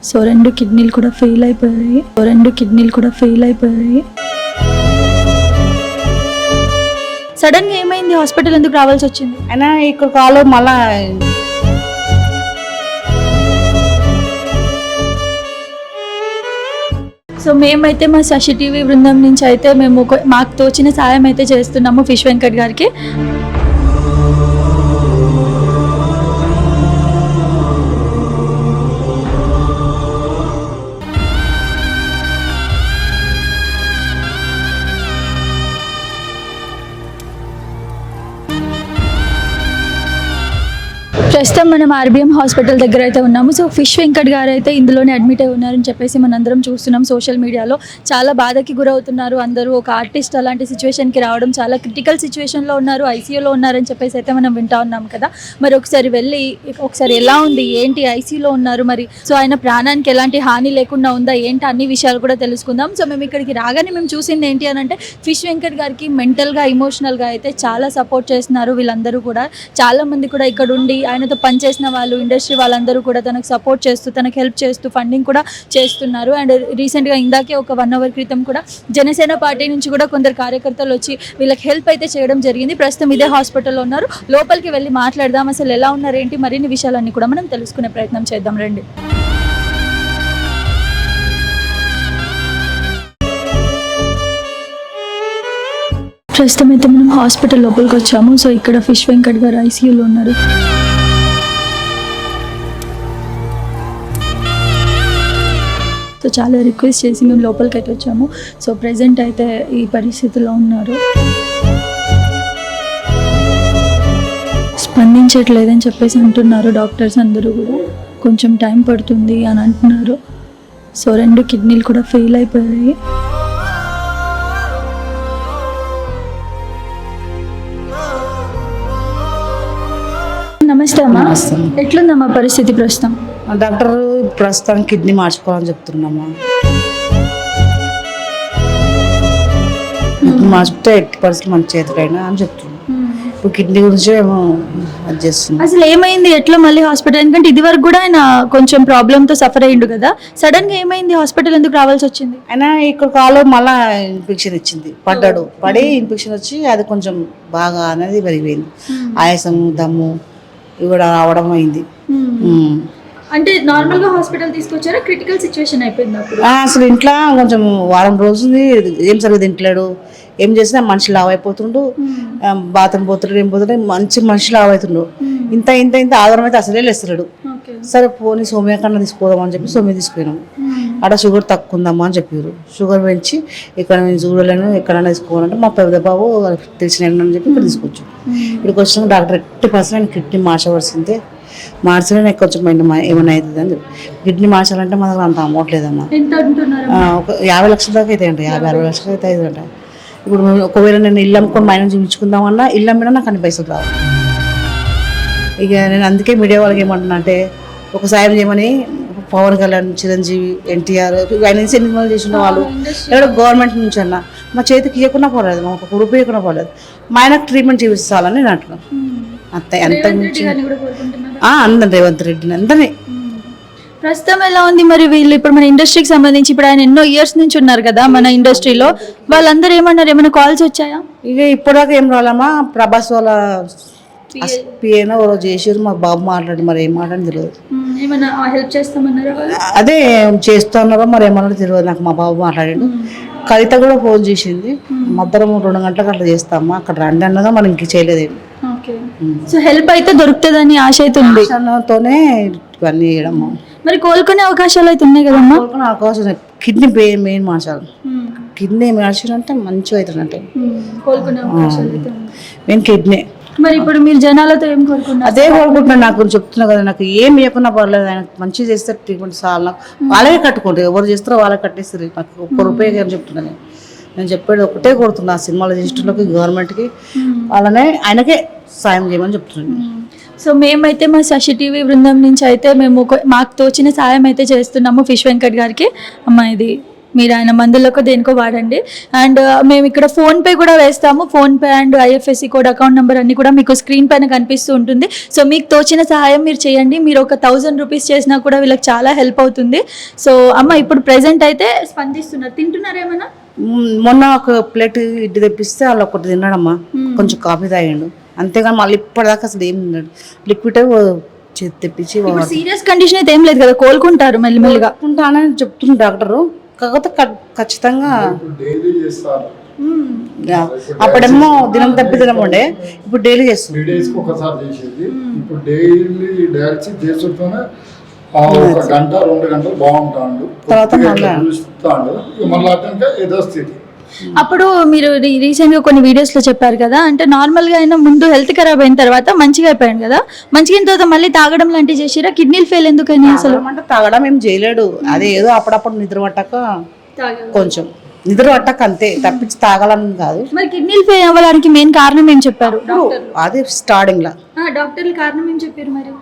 So 2 కిడ్నీలు కూడా fail అయిపోయాయి. సడన్ గా ఏమైంది? హాస్పిటల్ ఎందుకు రావాల్సి వచ్చింది? అయినా ఇక్కడ కాలు మళ్ళా సో మేమైతే మా శశి టీవీ బృందం నుంచి అయితే మేము మాకు తోచిన సాయం అయితే చేస్తున్నాము ఫిష్ వెంకట్ గారికి. ప్రస్తుతం మనం ఆర్బీఎం హాస్పిటల్ దగ్గర అయితే ఉన్నాము. సో ఫిష్ వెంకట్ గారు అయితే ఇందులోనే అడ్మిట్ అయి ఉన్నారని చెప్పేసి మనందరం చూస్తున్నాం సోషల్ మీడియాలో. చాలా బాధకి గురవుతున్నారు అందరూ. ఒక ఆర్టిస్ట్ అలాంటి సిచ్యువేషన్కి రావడం, చాలా క్రిటికల్ సిచ్యువేషన్లో ఉన్నారు, ఐసీయూలో ఉన్నారని చెప్పేసి అయితే మనం వింటా ఉన్నాం కదా. మరి ఒకసారి వెళ్ళి ఎలా ఉంది ఏంటి, ఐసీయూలో ఉన్నారు మరి, సో ఆయన ప్రాణానికి ఎలాంటి హాని లేకుండా ఉందా ఏంటి, అన్ని విషయాలు కూడా తెలుసుకుందాం. సో మేము ఇక్కడికి రాగానే మేము చూసింది ఏంటి అని అంటే ఫిష్ వెంకట్ గారికి మెంటల్గా ఎమోషనల్గా అయితే చాలా సపోర్ట్ చేస్తున్నారు వీళ్ళందరూ కూడా. చాలామంది కూడా ఇక్కడ ఉండి ఆయనతో పనిచేసిన వాళ్ళు, ఇండస్ట్రీ వాళ్ళందరూ కూడా తనకు సపోర్ట్ చేస్తూ, తనకు హెల్ప్ చేస్తూ ఫండింగ్ కూడా చేస్తున్నారు. అండ్ రీసెంట్గా ఇందాకే ఒక 1 అవర్ క్రితం కూడా జనసేన పార్టీ నుంచి కూడా కొందరు కార్యకర్తలు వచ్చి వీళ్ళకి హెల్ప్ అయితే చేయడం జరిగింది. ప్రస్తుతం ఇదే హాస్పిటల్లో ఉన్నారు. లోపలికి వెళ్ళి మాట్లాడదాం, అసలు ఎలా ఉన్నారు ఏంటి, మరిన్ని విషయాలన్నీ కూడా మనం తెలుసుకునే ప్రయత్నం చేద్దాం రండి. ప్రస్తుతం అయితే మనం హాస్పిటల్ లోపలికి వచ్చాము. సో ఇక్కడ ఫిష్ వెంకట్ గారు ఐసీయూలో ఉన్నారు. సో చాలా రిక్వెస్ట్ చేసి మేము లోపలికి అయితే వచ్చాము. సో ప్రెజెంట్ అయితే ఈ పరిస్థితిలో ఉన్నారు. స్పందించట్లేదని చెప్పేసి అంటున్నారు డాక్టర్స్ అందరూ కూడా. కొంచెం టైం పడుతుంది అని అంటున్నారు. సో 2 కిడ్నీలు కూడా ఫెయిల్ అయిపోయాయి. నమస్తే అమ్మా. ఎట్లుందమ్మా పరిస్థితి ప్రస్తుతం? డాక్టర్ ప్రస్తుతానికి కిడ్నీ మార్చుకోవాలని చెప్తున్నామా. మార్చుకుంటే 80% మన చేతికైనా అని చెప్తున్నాం. ఇప్పుడు కిడ్నీ గురించి ఏమో అది చేస్తున్నాం. అసలు ఏమైంది, ఎట్లా మళ్ళీ హాస్పిటల్? ఎందుకంటే ఇది వరకు కూడా ఆయన కొంచెం ప్రాబ్లంతో సఫర్ అయ్యిండు కదా, సడన్ గా ఏమైంది, హాస్పిటల్ ఎందుకు రావాల్సి వచ్చింది? అయినా ఇక్కడ కాలు మళ్ళా ఇన్ఫెక్షన్ ఇచ్చింది, పడి ఇన్ఫెక్షన్ వచ్చి అది కొంచెం బాగా అనేది పెరిగిపోయింది. ఆయాసం, దమ్ము ఇవి కూడా రావడం అయింది. అంటే నార్మల్ గా హాస్పిటల్ తీసుకొచ్చారా? క్రిటికల్ సిచ్యువేషన్ అయిపోయింది అప్పుడు? అసలు ఇంట్లో కొంచెం వారం రోజులు ఏం సరిగ్గా తింటలేడు, ఏం చేసినా మనిషి లావ్ అయిపోతుండు, బాత్రూమ్ పోతుండే ఏం పోతుండే మంచి మనిషి లావ్ అవుతుండు. ఇంత ఆధారం అయితే అసలే లేస్తున్నాడు. సరే పోనీ సోమ్య కన్నా తీసుకోదామని చెప్పి సోమ్య తీసుకుపోయినాం. అక్కడ షుగర్ తక్కువ ఉందమ్మా అని చెప్పారు. షుగర్ పెంచి ఇక్కడ నేను చూడలేను, ఎక్కడైనా తీసుకోవాలంటే మా పెద్ద బాబు తెలిసిన అని చెప్పి ఇక్కడ తీసుకొచ్చాం. ఇక్కడికి వచ్చిన డాక్టర్ 80% కిడ్నీ మార్చవలసిందే, మార్చలే కొంచెం ఏమైనా అవుతుంది అని చెప్పి. కిడ్నీ మార్చాలంటే మన దగ్గర అంత అమౌంట్ లేదమ్మా. ఒక 50 లక్షల దాకా అయితే అంట, 50-60 లక్షలు అయితే అవుతుందంట. ఇప్పుడు ఒకవేళ నేను ఇల్లు అమ్ముకొని మైనం చూపించుకుందామన్నా ఇల్లు అమ్మినా నాకు అన్ని పైసలు రావు. ఇక నేను అందుకే మీడియా వాళ్ళకి ఏమంటున్నా అంటే ఒక సాయం చేయమని. పవన్ కళ్యాణ్, చిరంజీవి, ఎన్టీఆర్ ఆయన నుంచి ఎన్ని మంది చేసిన వాళ్ళు ఎవరో గవర్నమెంట్ నుంచి అన్నా మా చేతికి ఇవ్వకుండా పోలేదు, మాకు ఒక రూపాయి ఇవ్వకుండా పోలేదు, మా ఆయనకు ట్రీట్మెంట్ చేయించాలని నేను అంటున్నాను. అంతే, అంత అందరం రేవంత్ రెడ్డిని అందరినీ. ప్రస్తుతం ఎలా ఉంది మరి వీళ్ళు ఇప్పుడు మన ఇండస్ట్రీకి సంబంధించి? ఇప్పుడు ఆయన ఎన్నో ఇయర్స్ నుంచి ఉన్నారు కదా మన ఇండస్ట్రీలో, వాళ్ళందరూ ఏమన్నారు, ఏమైనా కాల్స్ వచ్చాయా? ఇక ఇప్పటిదాకా ఏం రావాలమ్మా. ప్రభాస్ వాళ్ళ పిఏనో ఓ రోజు చేసారు, మా బాబు మాట్లాడి మరి ఏం మాట్లాడి తెలియదు. ఏమైనా హెల్ప్ చేస్తామన్నారా? అదే చేస్తున్నారో మరి ఏమన్నా తెలియదు నాకు. మా బాబు మాట్లాడాడు. కవిత కూడా ఫోన్ చేసింది, మధ్యాహ్నం 2 గంటలకు అట్లా చేస్తామా అక్కడ రండి అన్నదో మనం ఇంక చేయలేదేమి. సో హెల్ప్ అయితే దొరుకుతుందని ఆశ అయితే ఉంది. ఆశతోనే ఇవన్నీ చేయడమ్మా. మరి కోలుకునే అవకాశాలు అయితే ఉన్నాయి కదమ్మా? కోలుకునే అవకాశం. కిడ్నీ మెయిన్ మార్చాలి. కిడ్నీ మార్చాలంటే మంచిగా అవుతుందంటే కోలుకునే అవకాశాలు అయితే మెయిన్ కిడ్నీ. మరి ఇప్పుడు మీరు జనాలతో ఏం కోరుకుంటున్నారు? అదే కోరుకుంటున్నాను. నాకు చెప్తున్నా కదా, నాకు ఏం ఇవ్వకున్నా పర్లేదు, ఆయన మంచిగా చేస్తే ట్రీట్మెంట్ చాలా నాకు వాళ్ళకే కట్టుకుంటారు, ఎవరు చేస్తారో వాళ్ళకి కట్టేస్తారు. నాకు 1 రూపాయి అని చెప్తున్నాను. నేను చెప్పేది ఒకటే కోరుతున్నా, సినిమాల రిజిస్టర్లకి, గవర్నమెంట్కి, వాళ్ళనే ఆయనకే సాయం చేయమని చెప్తున్నాను. సో మేమైతే మా శశి టీవీ బృందం నుంచి అయితే మేము మాకు తోచిన సాయం అయితే చేస్తున్నాము ఫిష్ వెంకట్ గారికి. అమ్మా ఇది మీరు ఆయన మందులకు దేనికో వాడండి. అండ్ మేము ఇక్కడ ఫోన్పే కూడా వేస్తాము. PhonePe and IFSC code account number అన్ని కూడా మీకు స్క్రీన్ పైన కనిపిస్తూ ఉంటుంది. సో మీకు తోచిన సహాయం మీరు చేయండి. మీరు ఒక 1000 రూపీస్ చేసినా కూడా వీళ్ళకి చాలా హెల్ప్ అవుతుంది. సో అమ్మ ఇప్పుడు ప్రెసెంట్ అయితే స్పందిస్తున్నారు, తింటున్నారేమన్నా? మొన్న ఒక ప్లేట్ ఇడ్లీ తెప్పిస్తే వాళ్ళు ఒకటి తిన్నాడమ్మా, కొంచెం కాఫీ తాగిండు, అంతేగాని మళ్ళీ ఇప్పటిదాకా అసలు ఏం తిన్నాడు. లిక్విడ్ తెప్పించి సీరియస్ కండిషన్ అయితే ఏం లేదు కదా, కోలుకుంటారు మెల్లిమెల్లిగా ఉంటానని చెప్తుంది డాక్టరు. కాకపోతే ఖచ్చితంగా అప్పుడేమో దినం తప్పి దినం ఉండే, ఇప్పుడు డైలీ చేస్తుంది. 3 days ఒకసారి చేసేది, ఇప్పుడు డైలీ డయాలసిస్ చేసుకుంటూనే ఒక గంట 2 గంటలు బాగుంటాడు, తర్వాత మళ్ళీ అంటే ఏదో స్థితి. అప్పుడు మీరు రీసెంట్గా కొన్ని వీడియోస్లో చెప్పారు కదా, అంటే నార్మల్గా అయినా ముందు హెల్త్ ఖరాబ్ అయిన తర్వాత మంచిగా అయిపోయాడు కదా, మంచిగా అయిన తర్వాత మళ్ళీ తాగడం లాంటివి చేసిరా? కిడ్నీలు ఫెయిల్ ఎందుకని అసలు? అంటే తాగడం ఏం చేయలేడు, అదే ఏదో అప్పుడప్పుడు నిద్ర పట్టక కొంచెం నిద్ర పట్టక అంతే, తప్పించి తాగాలని కాదు. మరి కిడ్నీలు ఫెయిల్ అవ్వడానికి మెయిన్ కారణం ఏం చెప్పారు అదే స్టార్టింగ్ లా డాక్టర్లు? కారణం ఏం చెప్పారు మరి?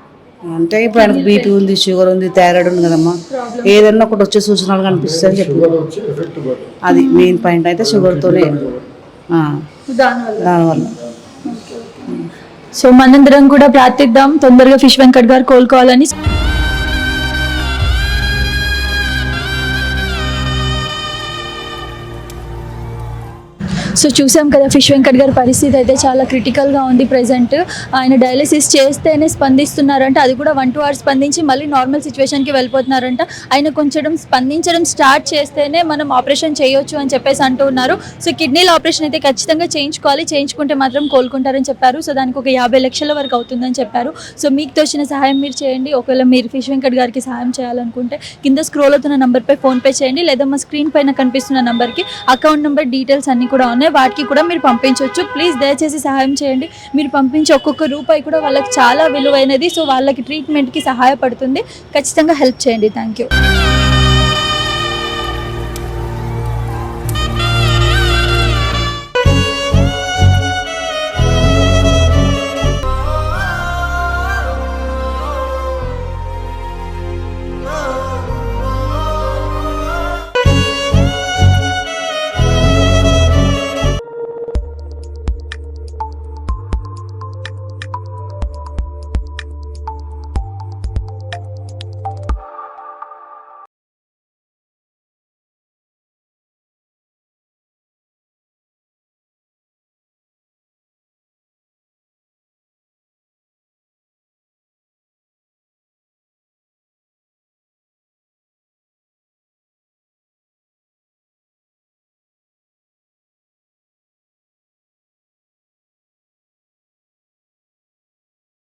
అంటే ఇప్పుడు ఆయనకు బీపీ ఉంది, షుగర్ ఉంది, థైరాయిడ్ ఉంది కదమ్మా, ఏదన్నా ఒకటి వచ్చే సూచనలు కనిపిస్తాయి అని చెప్పి, అది మెయిన్ పాయింట్ అయితే షుగర్తోనే దానివల్ల. సో మనందరం కూడా ప్రార్థిద్దాం తొందరగా ఫిష్ వెంకట్ గారు కోలుకోవాలని. సో చూసాం కదా ఫిష్ వెంకట్ గారి పరిస్థితి అయితే చాలా క్రిటికల్గా ఉంది ప్రెజెంట్. ఆయన డయాలసిస్ చేస్తేనే స్పందిస్తున్నారంట, అది కూడా 1-2 hours స్పందించి మళ్ళీ నార్మల్ సిచ్యువేషన్కి వెళ్ళిపోతున్నారంట. ఆయన కొంచెం స్పందించడం స్టార్ట్ చేస్తేనే మనం ఆపరేషన్ చేయొచ్చు అని చెప్పేసి అంటూ ఉన్నారు. సో కిడ్నీల ఆపరేషన్ అయితే ఖచ్చితంగా చేయించుకోవాలి, చేయించుకుంటే మాత్రం కోలుకుంటారని చెప్పారు. సో దానికి ఒక 50 లక్షల వరకు అవుతుందని చెప్పారు. సో మీకు తోచిన సహాయం మీరు చేయండి. ఒకవేళ మీరు ఫిష్ వెంకట్ గారికి సహాయం చేయాలనుకుంటే కింద స్క్రోల్ అవుతున్న నెంబర్పై ఫోన్పే చేయండి, లేదా మా స్క్రీన్ పైన కనిపిస్తున్న నెంబర్కి అకౌంట్ నెంబర్ డీటెయిల్స్ అన్నీ కూడా ఉన్నాయి, వాటికి కూడా మీరు పంపించవచ్చు. ప్లీజ్ దయచేసి సహాయం చేయండి. మీరు పంపించే ఒక్కొక్క రూపాయి కూడా వాళ్ళకి చాలా విలువైనది. సో వాళ్ళకి ట్రీట్మెంట్కి సహాయపడుతుంది. ఖచ్చితంగా హెల్ప్ చేయండి. Thank you.